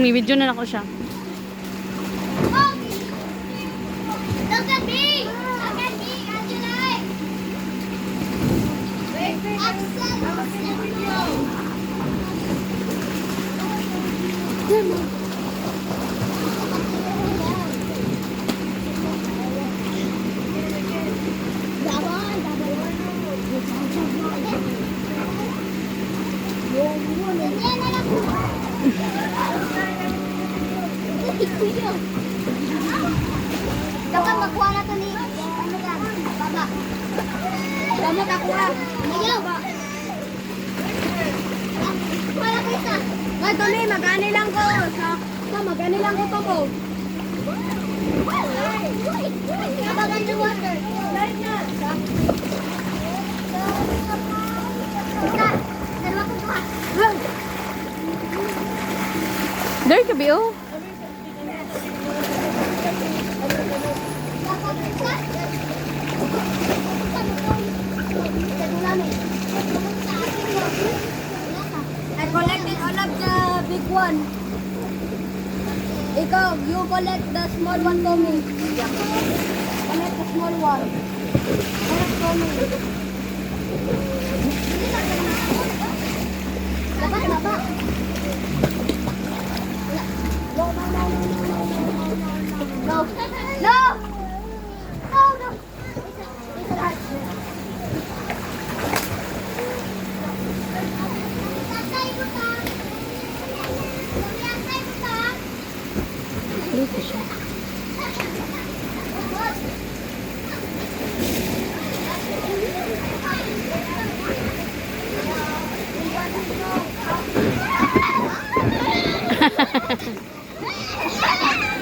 May video na ako siya. Look at me! Look at me, Angela! Dapat makuha na ito ni ano lang, baba. Dapat nakuha. Ayaw. Wala ko isa. Ay, Tony, mag-ani lang ko. Mag-ani lang ko to mo. Kabagan the water. Isa. Dalawa ko pa. There ka, Bio. I collected all of the big one. Ikaw, you collect the small one, Tommy. Collect the small one. Collect, Tommy. Baba, baba. No. No. No, no. Isa lahat. Tatay ko ta. Tatay ko ta. Dito siya.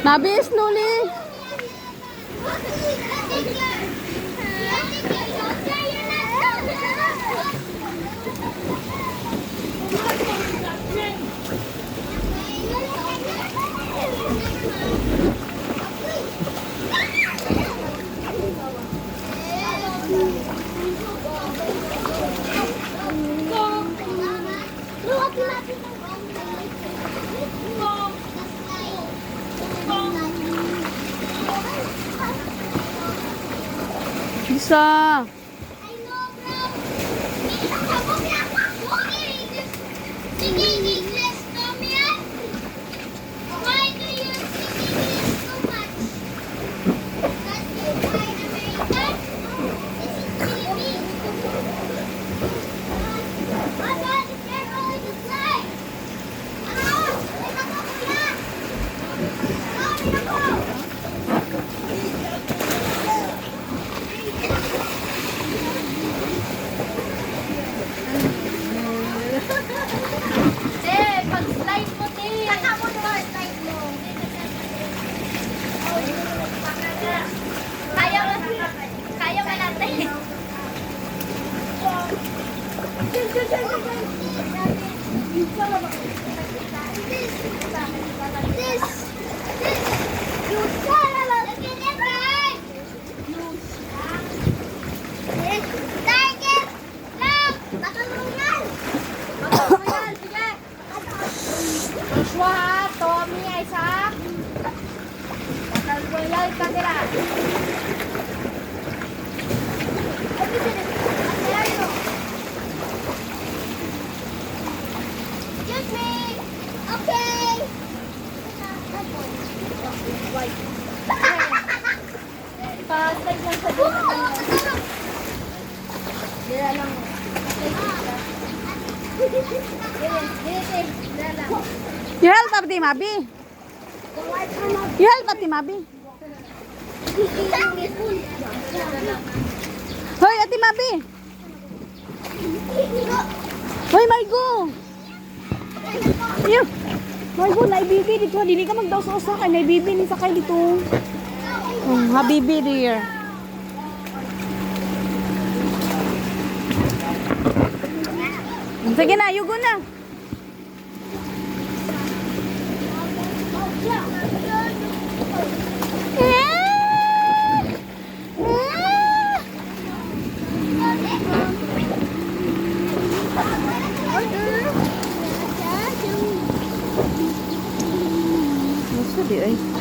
Nabis, Nuli. Isa. Singing English, Tomian? Why do you sing English so much? Because you are American? This is Philippines. My God, is there going to fly? Ah! May nakakula! Ah, may nako! Pag-slide mo, te. Kata mo na slide mo. Kaya ka natin. This. You son of a target. Target. Look. Patulungan. Patulungan, sige. Joshua, Tommy, Isaac. Patulungan ka nila. Excuse me. Okay. Pa-slide lang sa dito. Dila lang. Dila lang. You help Ate Mabi. You help Ate Mabi. Hoy, Ate Mabi. Hoy, Margo. Iyo. Margo, naibibi dito. Dili ka magdaw sa usa kay naibibi ni sakay dito. Habibi dear. Sige na, yugo na. ay.